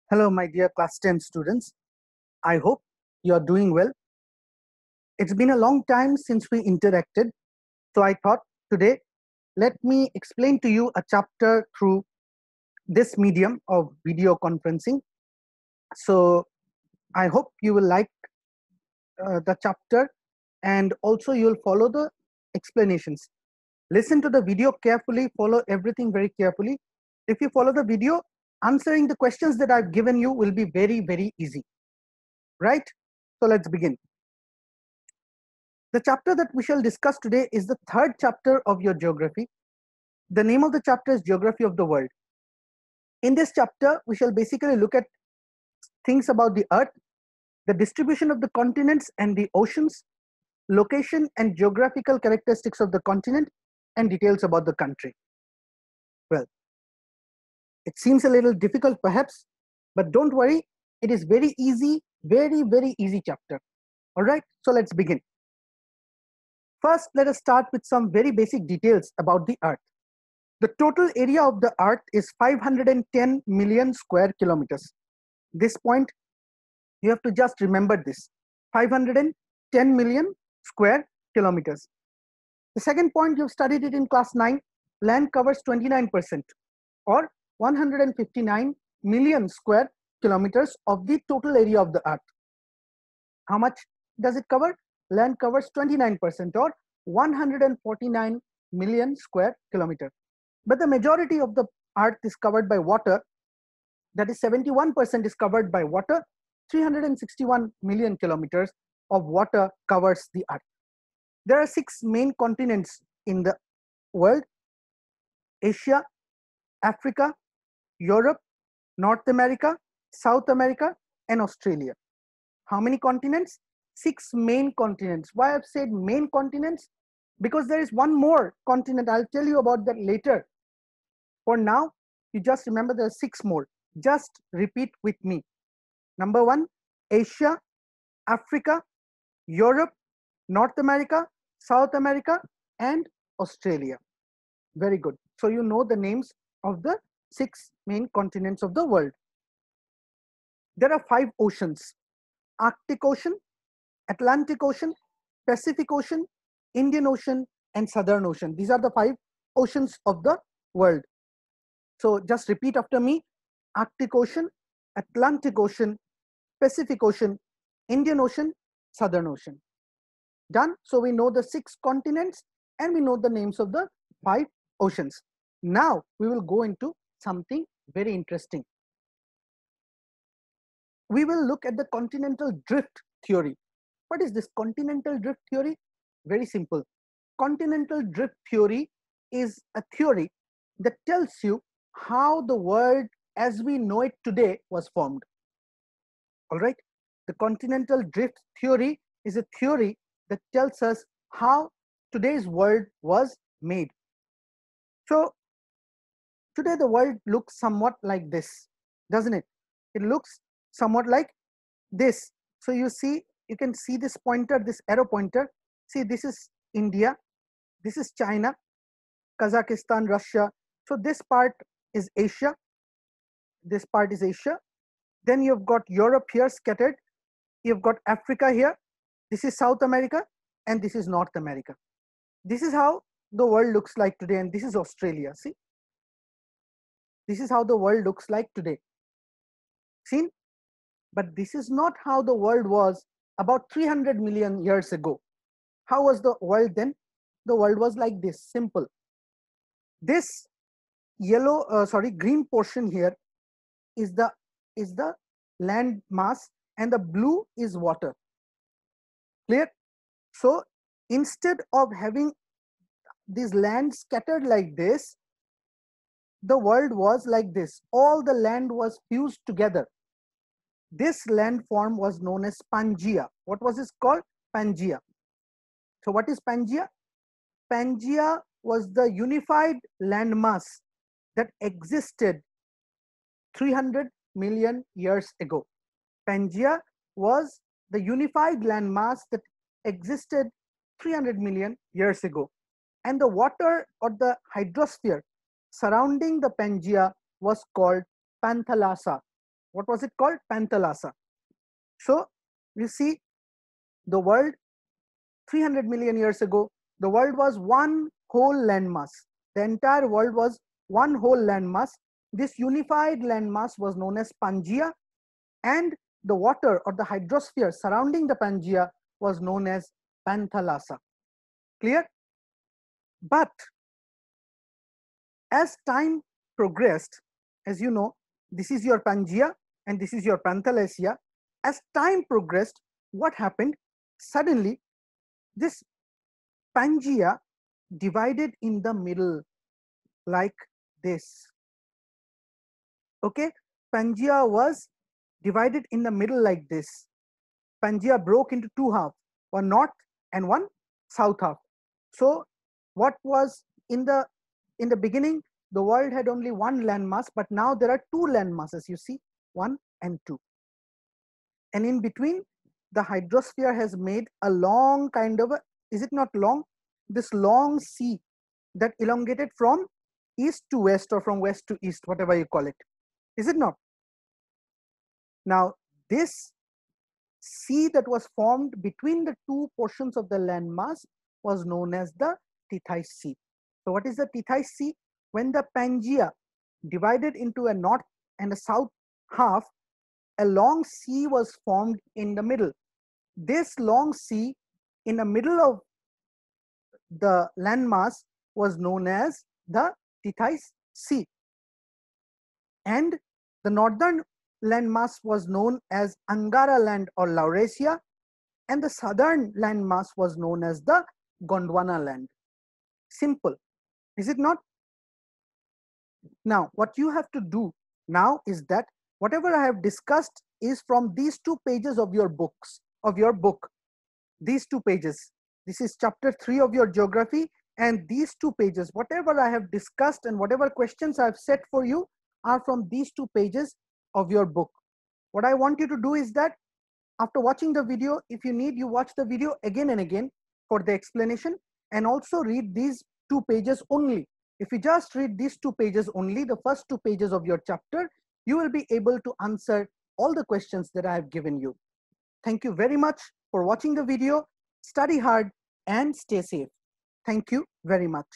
Hello, my dear class 10 students. I hope you're doing well. It's been a long time since we interacted, so I thought today let me explain to you a chapter through this medium of video conferencing. So I hope you will like the chapter and also you'll follow the explanations. Listen to the video carefully, follow everything very carefully. If you follow the video, answering the questions that I've given you will be very, very easy, right? So let's begin. The chapter that we shall discuss today is the third chapter of your geography. The name of the chapter is Geography of the World. In this chapter, we shall basically look at things about the Earth, the distribution of the continents and the oceans, location and geographical characteristics of the continent, and details about the country. Well, it seems a little difficult perhaps, but don't worry, it is very easy, very, very easy chapter. All right, so let's begin. First, let us start with some very basic details about the Earth. The total area of the Earth is 510 million square kilometers. This point, you have to just remember this, 510 million square kilometers. The second point, you've studied it in class 9, land covers 29% or 159 million square kilometers of the total area of the Earth. How much does it cover? Land covers 29% or 149 million square kilometers. But the majority of the Earth is covered by water. That is 71% is covered by water. 361 million kilometers of water covers the Earth. There are 6 main continents in the world: Asia, Africa, Europe, North America, South America, and Australia. How many continents? 6 main continents. Why I've said main continents? Because there is one more continent. I'll tell you about that later. For now, you just remember there are 6 more. Just repeat with me. Number 1, Asia, Africa, Europe, North America, South America, and Australia. Very good. So you know the names of the 6 main continents of the world. There are 5 oceans: Arctic Ocean, Atlantic Ocean, Pacific Ocean, Indian Ocean, and Southern Ocean. These are the 5 oceans of the world. So just repeat after me: Arctic Ocean, Atlantic Ocean, Pacific Ocean, Indian Ocean, Southern Ocean. Done? So we know the 6 continents and we know the names of the 5 oceans. Now we will go into something very interesting. We will look at the continental drift theory. What is this continental drift theory? Very simple. Continental drift theory is a theory that tells you how the world as we know it today was formed. All right. The continental drift theory is a theory that tells us how today's world was made. So today the world looks somewhat like this, doesn't it? It looks somewhat like this. So you see, you can see this pointer, this arrow pointer. See, this is India, this is China, Kazakhstan, Russia. So this part is Asia, this part is Asia. Then you've got Europe here scattered. You've got Africa here. This is South America and this is North America. This is how the world looks like today, and this is Australia. See, this is how the world looks like today. Seen? But this is not how the world was about 300 million years ago. How was the world then? The world was like this, simple. This green portion here is the land mass, and the blue is water. Clear? So instead of having this land scattered like this, the world was like this. All the land was fused together. This landform was known as Pangaea. What was this called? Pangaea. So what is Pangaea? Pangaea was the unified landmass that existed 300 million years ago. Pangaea was the unified landmass that existed 300 million years ago. And the water or the hydrosphere surrounding the Pangaea was called Panthalassa. What was it called? Panthalassa. So you see, the world 300 million years ago, the world was one whole landmass. The entire world was one whole landmass. This unified landmass was known as Pangaea, and the water or the hydrosphere surrounding the Pangaea was known as Panthalassa. Clear? But as time progressed, as you know, this is your Pangaea and this is your Panthalassa. As time progressed, what happened? Suddenly, this Pangaea divided in the middle like this. Okay, Pangaea was divided in the middle like this. Pangaea broke into two halves, one north and one south half. So what was in the beginning, the world had only one landmass, but now there are two landmasses, you see, 1 and 2. And in between, the hydrosphere has made a long kind of a, is it not long? This long sea that elongated from east to west or from west to east, whatever you call it. Is it not? Now, this sea that was formed between the two portions of the landmass was known as the Tethys Sea. So what is the Tethys Sea? When the Pangaea divided into a north and a south half, a long sea was formed in the middle. This long sea in the middle of the landmass was known as the Tethys Sea. And the northern landmass was known as Angara land or Laurasia, and the southern landmass was known as the Gondwana land. Simple, is it not? Now, what you have to do now is that whatever I have discussed is from these 2 pages of your books, of your book. These 2 pages. This is chapter 3 of your geography, and these 2 pages, whatever I have discussed and whatever questions I have set for you are from these 2 pages of your book. What I want you to do is that after watching the video, if you need, you watch the video again and again for the explanation, and also read these 2 pages only. If you just read these 2 pages only, the first 2 pages of your chapter, you will be able to answer all the questions that I have given you. Thank you very much for watching the video. Study hard and stay safe. Thank you very much.